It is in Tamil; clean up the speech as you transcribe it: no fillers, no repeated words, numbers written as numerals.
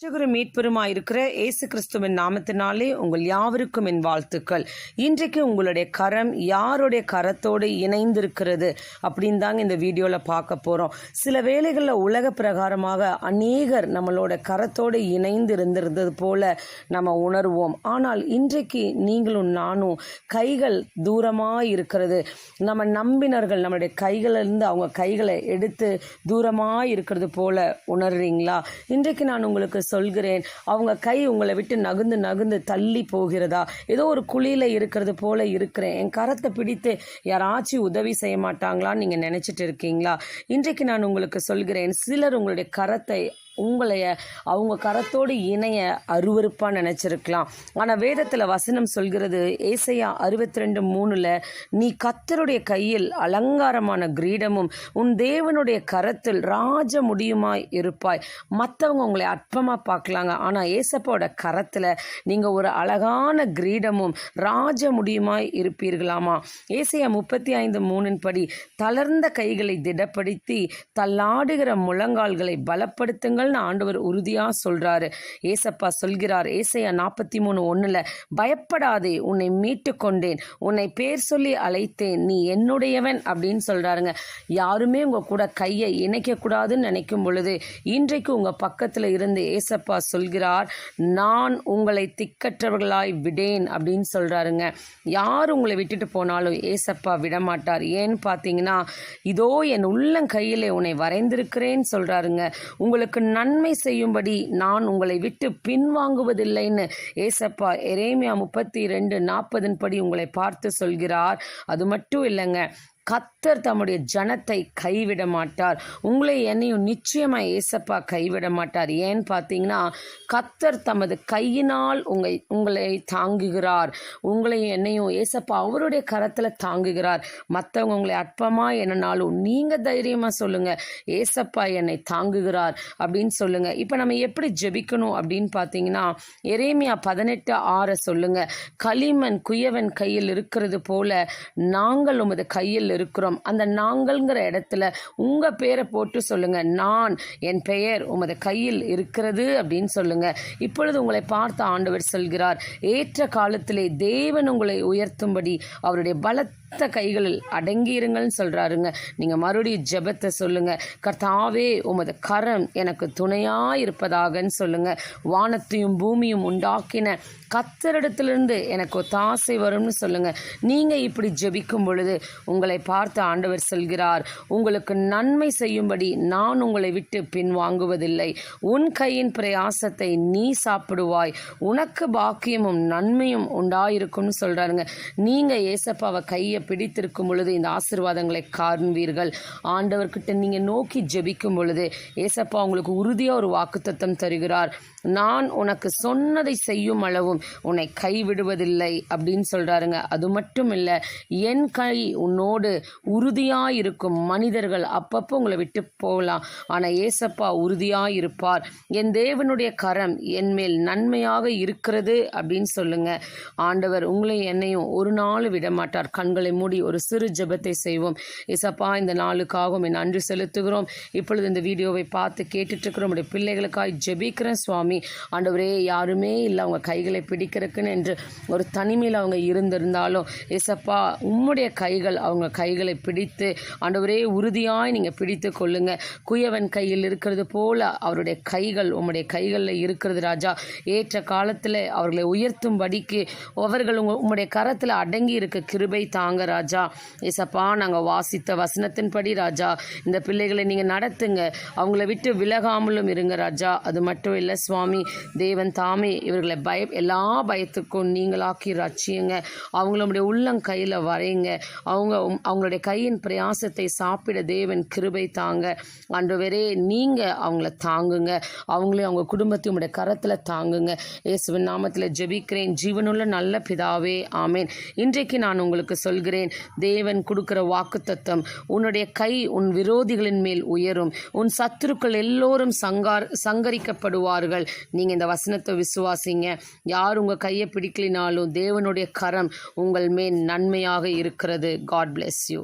ரட்சகரும் மீட்பெருமாயிருக்கிற இயேசு கிறிஸ்துவின் நாமத்தினாலே உங்கள் யாவருக்கும் என் வாழ்த்துக்கள். இன்றைக்கு உங்களுடைய கரம் யாருடைய கரத்தோடு இணைந்திருக்கிறது அப்படின்னு தாங்க இந்த வீடியோவில் பார்க்க போகிறோம். சில வேளைகளில் உலக பிரகாரமாக அநேகர் நம்மளோட கரத்தோடு இணைந்து இருந்திருந்தது போல நம்ம உணர்வோம். ஆனால் இன்றைக்கு நீங்களும் நானும் கைகள் தூரமாக இருக்கிறது, நம்ம நம்பினர்கள் நம்மளுடைய கைகளிலிருந்து அவங்க கைகளை எடுத்து தூரமாக இருக்கிறது போல உணர்றீங்களா? இன்றைக்கு நான் உங்களுக்கு சொல்கிறேன், அவங்க கை உங்களை விட்டு நகுந்து நகுந்து தள்ளி போகிறதா? ஏதோ ஒரு குழியில் இருக்கிறது போல இருக்கிறேன், என் கரத்தை பிடித்து யாராச்சும் உதவி செய்ய மாட்டாங்களான்னு நீங்கள் நினச்சிட்டு இருக்கீங்களா? இன்றைக்கு நான் உங்களுக்கு சொல்கிறேன், சிலர் உங்களுடைய கரத்தை உங்களைய அவங்க கரத்தோடு இணைய அருவருப்பாக நினச்சிருக்கலாம். ஆனால் வேதத்தில் வசனம் சொல்கிறது, ஏசாயா 62:3, நீ கர்த்தருடைய கையில் அலங்காரமான கிரீடமும் உன் தேவனுடைய கரத்தில் ராஜ முடியுமாய் இருப்பாய். மற்றவங்க உங்களை அற்பமாக பார்க்கலாங்க, ஆனால் ஏசப்பாவோட கரத்தில் நீங்கள் ஒரு அழகான கிரீடமும் ராஜ முடியுமாய் இருப்பீர்களாமா. ஏசாயா 35:3 படி, தளர்ந்த கைகளை திடப்படுத்தி தள்ளாடுகிற முழங்கால்களை பலப்படுத்துங்கள் ஆண்டவர் உறுதியா சொல்றாரு. ஏசப்பா சொல்கிறார் ஏசாயா 43:1, பயப்படாதே, உன்னை மீட்டு கொண்டேன், உன்னை பேர் சொல்லி அழைத்தேன், நீ என்னுடையவன் அப்படின்னு சொல்றாருங்க. யாருமே உங்க கூட கையை இணைக்க கூடாதுன்னு நினைக்கும் பொழுது இன்றைக்கு உங்க பக்கத்துல இருந்து ஏசப்பா சொல்கிறார், நான் உங்களை திக்கற்றவர்களாய் விடேன் அப்படின்னு சொல்றாருங்க. யார் உங்களை விட்டுட்டு போனாலும் ஏசப்பா விடமாட்டார். ஏன்னு பார்த்தீங்கன்னா, இதோ என் உள்ளங்கையிலே உன்னை வரைந்திருக்கிறேன்னு சொல்றாருங்க. உங்களுக்கு நன்மை செய்யும்படி நான் உங்களை விட்டு பின்வாங்குவதில்லைன்னு ஏசப்பா எரேமியா 32:40 படி உங்களை பார்த்து சொல்கிறார். அது மட்டும் இல்லைங்க, கர்த்தர் தம்முடைய ஜனத்தை கைவிட மாட்டார். உங்களை என்னையும் நிச்சயமாக ஏசப்பா கைவிட மாட்டார். ஏன்னு பார்த்தீங்கன்னா, கர்த்தர் தமது கையினால் உங்களை தாங்குகிறார். உங்களை என்னையும் ஏசப்பா அவருடைய கரத்தில் தாங்குகிறார். மற்றவங்க உங்களை அற்பமாக என்னன்னாலும் நீங்கள் தைரியமாக சொல்லுங்கள், ஏசப்பா என்னை தாங்குகிறார் அப்படின்னு சொல்லுங்கள். இப்போ நம்ம எப்படி ஜெபிக்கணும் அப்படின்னு பார்த்தீங்கன்னா, எரேமியா 18:6 சொல்லுங்கள், களிமண் குயவன் கையில் இருக்கிறது போல நாங்கள் உமது கையில் இருக்கிறோம். அந்த நாங்கள்ங்கிற இடத்துல உங்க பேரை போட்டு சொல்லுங்க, நான் என் பெயர் உமது கையில் இருக்கிறது அப்படின்னு சொல்லுங்க. இப்பொழுது உங்களை பார்த்த ஆண்டவர் சொல்கிறார், ஏற்ற காலத்திலே தேவன் உங்களை உயர்த்தும்படி அவருடைய பலத்த கைகளில் அடங்கியிருங்கள்னு சொல்றாருங்க. நீங்க மறுபடியும் ஜெபத்தை சொல்லுங்க, கர்த்தாவே உமது கரம் எனக்கு துணையா இருப்பதாகன்னு சொல்லுங்க. வானத்தையும் பூமியும் உண்டாக்கின கர்த்தரிடத்திலிருந்து எனக்கு ஒத்தாசை வரும்னு சொல்லுங்க. நீங்க இப்படி ஜெபிக்கும் பொழுது உங்களை பார்த்து ஆண்டவர் சொல்கிறார், உங்களுக்கு நன்மை செய்யும்படி நான் உங்களை விட்டு பின்வாங்குவதில்லை. உன் கையின் பிரயாசத்தை நீ சாப்பிடுவாய், உனக்கு பாக்கியமும் நன்மையும் உண்டாயிருக்கும்னு சொல்றாருங்க. நீங்க ஏசப்பாவை கையை பிடித்திருக்கும் பொழுது இந்த ஆசீர்வாதங்களை காண்பீர்கள். ஆண்டவர்கிட்ட நீங்க நோக்கி ஜெபிக்கும் பொழுது ஏசப்பா உங்களுக்கு உறுதியா ஒரு வாக்குத்தத்தம் தருகிறார். நான் உனக்கு சொன்னதை செய்யும் அளவும் உன்னை கைவிடுவதில்லை அப்படின்னு சொல்றாருங்க. அது மட்டும் இல்லை, என் கை உன்னோடு உறுதியாக இருக்கும். மனிதர்கள் அப்பப்போ உங்களை விட்டு போகலாம், ஆனால் ஏசப்பா உறுதியாக இருப்பார். என் தேவனுடைய கரம் என் மேல் நன்மையாக இருக்கிறது அப்படின்னு சொல்லுங்க. ஆண்டவர் உங்களை என்னையும் ஒரு நாள் விடமாட்டார். கண்களை மூடி ஒரு சிறு ஜெபத்தை செய்வோம். ஏசப்பா, இந்த நாளுக்காகவும் என் நன்றி செலுத்துகிறோம். இப்பொழுது இந்த வீடியோவை பார்த்து கேட்டுட்டு இருக்கிற உடைய பிள்ளைகளுக்காக ஜெபிக்கிறேன் சுவாமி. ஆண்டவரே, யாருமே இல்லை அவங்க கைகளை பிடிக்கிறதுக்குன்னு என்று ஒரு தனிமையில் அவங்க இருந்திருந்தாலும் ஏசப்பா உம்முடைய கைகள் அவங்க கைகளை பிடித்து ஆண்டவரே உறுதியாய் நீங்கள் பிடித்து கொள்ளுங்க. குயவன் கையில் இருக்கிறது போல அவருடைய கைகள் உம்முடைய கைகளில் இருக்கிறது ராஜா. ஏற்ற காலத்தில் அவர்களை உயர்த்தும்படிக்கு அவர்கள் உம்முடைய கரத்தில் அடங்கி இருக்க கிருபை தாங்க ராஜா. ஏசப்பா, நாங்கள் வாசித்த வசனத்தின்படி ராஜா இந்த பிள்ளைகளை நீங்கள் நடத்துங்க, அவங்கள விட்டு விலகாமலும் இருங்க ராஜா. அது மட்டும் இல்லை சுவாமி, தேவன் தாமே இவர்களை எல்லா பயத்துக்கும் நீங்களாக்கி ரட்சியுங்க. அவங்களுடைய உள்ளங்கையில் வரையுங்க. அவங்களுடைய கையின் பிரயாசத்தை சாப்பிட தேவன் கிருபை தாங்க. ஆண்டவரே, நீங்கள் அவங்கள தாங்குங்க, அவங்களையும் அவங்க குடும்பத்தையும் உடைய கரத்தில் தாங்குங்க. இயேசுவின் நாமத்தில் ஜெபிக்கிறேன் ஜீவனுள்ள நல்ல பிதாவே, ஆமேன். இன்றைக்கு நான் உங்களுக்கு சொல்கிறேன், தேவன் கொடுக்கிற வாக்குத்தத்தம், உன்னுடைய கை உன் விரோதிகளின் மேல் உயரும், உன் சத்துருக்கள் எல்லோரும் சங்கரிக்கப்படுவார்கள். நீங்கள் இந்த வசனத்தை விசுவாசிங்க. யார் உங்கள் கையை பிடிக்கலினாலும் தேவனுடைய கரம் உங்கள் மேல் நன்மையாக இருக்கிறது. God bless you.